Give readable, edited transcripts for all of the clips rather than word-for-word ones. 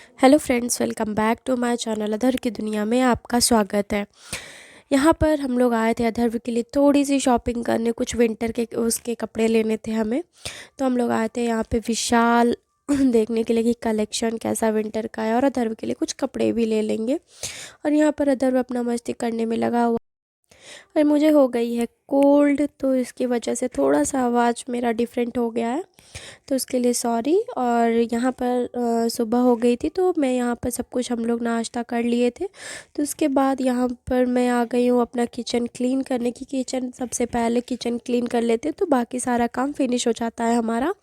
Hello friends, welcome back to my channel अधर की दुनिया में आपका स्वागत है। यहाँ पर हम लोग आए थे अधर्व के लिए थोड़ी सी शॉपिंग करने, कुछ विंटर के उसके कपड़े लेने थे हमें। तो हम लोग आए थे यहाँ पे विशाल देखने के लिए कि कलेक्शन कैसा विंटर का है, और अधर्व के लिए कुछ कपड़े भी ले लेंगे। और यहाँ पर अधर्व अपना मस्ती करने में लगा हुआ। और मुझे हो गई है कोल्ड, तो इसकी वजह से थोड़ा सा आवाज़ मेरा डिफरेंट हो गया है, तो उसके लिए सॉरी। और यहाँ पर सुबह हो गई थी, तो मैं यहाँ पर सब कुछ हम लोग नाश्ता कर लिए थे। तो उसके बाद यहाँ पर मैं आ गई हूँ अपना किचन क्लीन करने की। किचन सबसे पहले किचन क्लीन कर लेते तो बाकी सारा काम फिनिश हो जाता है हमारा।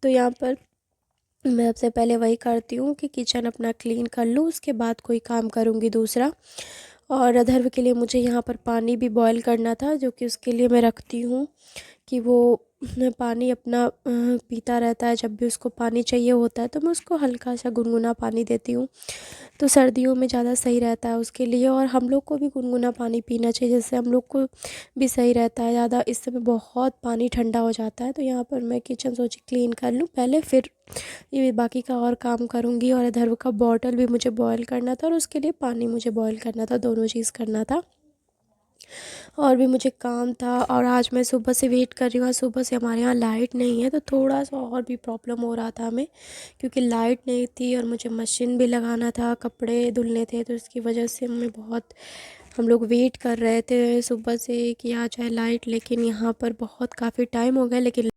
तो यहाँ पर मैं सबसे पहले वही करती हूँ कि किचन अपना क्लीन कर लूँ, उसके बाद कोई काम करूँगी दूसरा। और अधर्व के लिए मुझे यहाँ पर पानी भी बॉईल करना था, जो कि उसके लिए मैं रखती हूँ कि वो पानी अपना पीता रहता है। जब भी उसको पानी चाहिए होता है तो मैं उसको हल्का सा गुनगुना पानी देती हूँ, तो सर्दियों में ज़्यादा सही रहता है उसके लिए। और हम लोग को भी गुनगुना पानी पीना चाहिए, जिससे हम लोग को भी सही रहता है। ज़्यादा इस समय बहुत पानी ठंडा हो जाता है। तो यहाँ पर मैं किचन सोची क्लीन कर लूँ पहले, फिर ये बाकी का और काम करूँगी। और अधर्व का बॉटल भी मुझे बॉयल करना था, और उसके लिए पानी मुझे बॉयल करना था, दोनों चीज़ करना था। और भी मुझे काम था, और आज मैं सुबह से वेट कर रही हूँ। आज सुबह से हमारे यहाँ लाइट नहीं है, तो थोड़ा सा और भी प्रॉब्लम हो रहा था हमें, क्योंकि लाइट नहीं थी और मुझे मशीन भी लगाना था, कपड़े धुलने थे। तो इसकी वजह से हम लोग वेट कर रहे थे सुबह से कि आ जाए लाइट। लेकिन यहाँ पर बहुत काफ़ी टाइम हो गया। लेकिन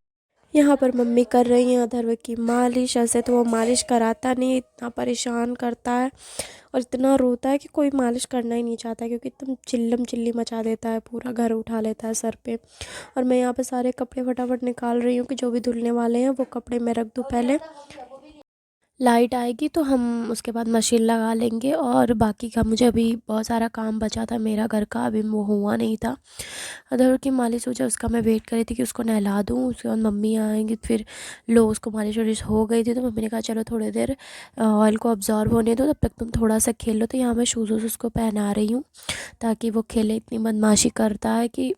यहाँ पर मम्मी कर रही हैं अधर्व की मालिश। ऐसे तो वो मालिश कराता नहीं, इतना परेशान करता है और इतना रोता है कि कोई मालिश करना ही नहीं चाहता, क्योंकि एकदम चिल्लम चिल्ली मचा देता है, पूरा घर उठा लेता है सर पे। और मैं यहाँ पे सारे कपड़े फटाफट निकाल रही हूँ कि जो भी धुलने वाले हैं वो कपड़े मैं रख दूँ पहले। लाइट आएगी तो हम उसके बाद मशीन लगा लेंगे। और बाकी का मुझे अभी बहुत सारा काम बचा था मेरा घर का, अभी वो हुआ नहीं था। अधर की मालिश हो जाए उसका मैं वेट कर रही थी कि उसको नहला दूँ। उसके बाद मम्मी आएंगी, फिर लो उसको मालिश वालिश हो गई थी, तो मम्मी ने कहा चलो थोड़ी देर ऑयल को अब्जॉर्ब होने दो, तब तक तुम थोड़ा सा खेल लो। तो यहाँ मैं शूज़ वूज़ उसको पहना रही हूँ ताकि वो खेले। इतनी बदमाशी करता है कि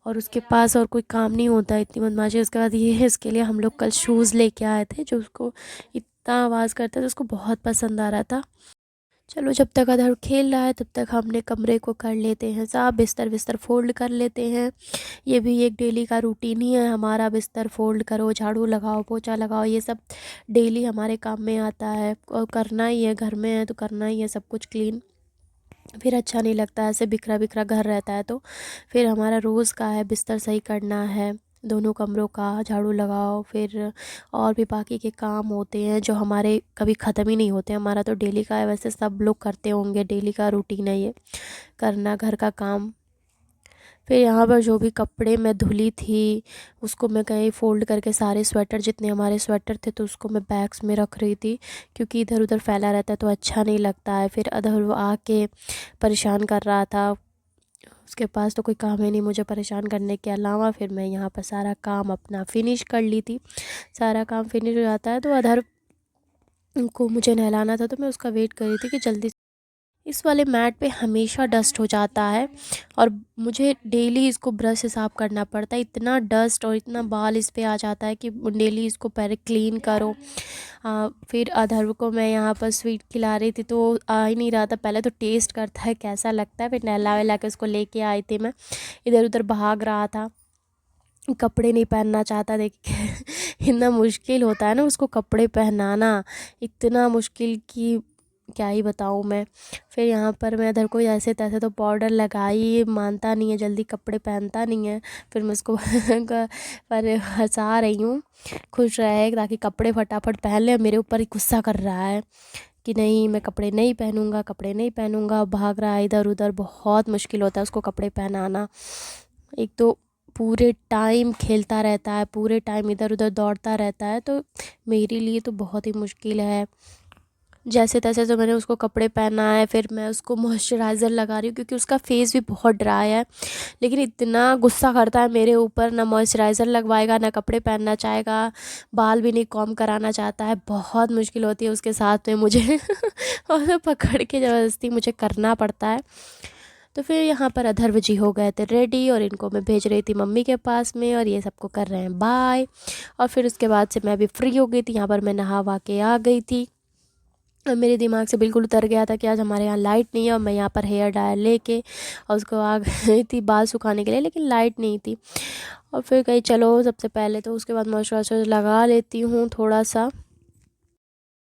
और उसके पास और कोई काम नहीं होता है, इतनी बदमाशी। उसके बाद ये है, इसके लिए हम लोग कल शूज़ लेके आए थे, जो उसको इतना आवाज़ करता था, उसको बहुत पसंद आ रहा था। चलो जब तक अधर खेल रहा है तब तक हमने कमरे को कर लेते हैं साफ, बिस्तर बिस्तर फोल्ड कर लेते हैं। ये भी एक डेली का रूटीन ही है हमारा, बिस्तर फोल्ड करो, झाड़ू लगाओ, पोछा लगाओ, ये सब डेली हमारे काम में आता है और करना ही है। घर में है तो करना ही है सब कुछ क्लीन, फिर अच्छा नहीं लगता ऐसे बिखरा बिखरा घर रहता है। तो फिर हमारा रोज़ का है बिस्तर सही करना है, दोनों कमरों का झाड़ू लगाओ। फिर और भी बाकी के काम होते हैं जो हमारे कभी ख़त्म ही नहीं होते। हमारा तो डेली का है, वैसे सब लोग करते होंगे, डेली का रूटीन है ये करना घर का काम। फिर यहाँ पर जो भी कपड़े मैं धुली थी उसको मैं कहीं फ़ोल्ड करके, सारे स्वेटर जितने हमारे स्वेटर थे तो उसको मैं बैग्स में रख रही थी, क्योंकि इधर उधर फैला रहता है तो अच्छा नहीं लगता है। फिर अधर वो आके परेशान कर रहा था, उसके पास तो कोई काम है नहीं मुझे परेशान करने के अलावा। फिर मैं यहाँ पर सारा काम अपना फिनिश कर ली थी। सारा काम फिनिश हो जाता है तो अधर को मुझे नहलाना था, तो मैं उसका वेट कर रही थी कि जल्दी। इस वाले मैट पे हमेशा डस्ट हो जाता है और मुझे डेली इसको ब्रश से साफ़ करना पड़ता है। इतना डस्ट और इतना बाल इस पे आ जाता है कि डेली इसको पहले क्लीन करो। फिर अधर्व को मैं यहाँ पर स्वीट खिला रही थी तो वो आ ही नहीं रहा था। पहले तो टेस्ट करता है कैसा लगता है, फिर नहला वहला के उसको लेके आई थी मैं। इधर उधर भाग रहा था, कपड़े नहीं पहनना चाहता। देख के इतना मुश्किल होता है ना उसको कपड़े पहनाना, इतना मुश्किल कि क्या ही बताऊँ मैं। फिर यहाँ पर मैं इधर को ऐसे तैसे तो पाउडर लगाई, मानता नहीं है, जल्दी कपड़े पहनता नहीं है। फिर मैं उसको पर हंसा रही हूँ, खुश रहे ताकि कपड़े फटाफट पहन ले। मेरे ऊपर ही गुस्सा कर रहा है कि नहीं मैं कपड़े नहीं पहनूंगा, कपड़े नहीं पहनूंगा। भाग रहा है इधर उधर, बहुत मुश्किल होता है उसको कपड़े पहनाना। एक तो पूरे टाइम खेलता रहता है, पूरे टाइम इधर उधर दौड़ता रहता है, तो मेरे लिए तो बहुत ही मुश्किल है। जैसे तैसे तो मैंने उसको कपड़े पहना है। फिर मैं उसको मॉइस्चराइज़र लगा रही हूँ क्योंकि उसका फेस भी बहुत ड्राई है। लेकिन इतना गुस्सा करता है मेरे ऊपर, ना मॉइस्चराइज़र लगवाएगा ना कपड़े पहनना चाहेगा, बाल भी नहीं कॉम्ब कराना चाहता है। बहुत मुश्किल होती है उसके साथ में मुझे और तो पकड़ के ज़बरदस्ती मुझे करना पड़ता है। तो फिर यहाँ पर अधर्व जी हो गए थे रेडी, और इनको मैं भेज रही थी मम्मी के पास में, और ये सबको कर रहे हैं बाय। और फिर उसके बाद से मैं भी फ्री हो गई थी, यहाँ पर मैं नहा वहा के आ गई थी। मेरे दिमाग से बिल्कुल उतर गया था कि आज हमारे यहाँ लाइट नहीं है और मैं यहाँ पर हेयर ड्रायर लेके और उसको आ गई थी बाल सुखाने के लिए, लेकिन लाइट नहीं थी। और फिर कही चलो सबसे पहले तो उसके बाद मॉइस्चराइज़र लगा लेती हूँ थोड़ा सा।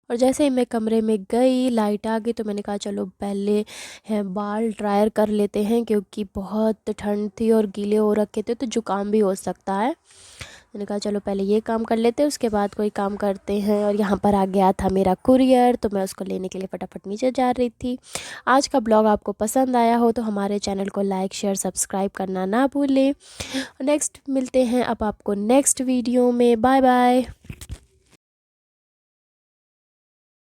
और जैसे ही मैं कमरे में गई लाइट आ गई तो मैंने कहा चलो पहले है बाल ड्रायर कर लेते हैं, क्योंकि बहुत ठंड थी और गीले हो रखे थे तो जुकाम भी हो सकता है। मैंने कहा चलो पहले ये काम कर लेते हैं, उसके बाद कोई काम करते हैं। और यहाँ पर आ गया था मेरा कुरियर, तो मैं उसको लेने के लिए फटाफट नीचे जा रही थी। आज का ब्लॉग आपको पसंद आया हो तो हमारे चैनल को लाइक शेयर सब्सक्राइब करना ना भूलें। नेक्स्ट मिलते हैं अब आपको नेक्स्ट वीडियो में। Bye bye.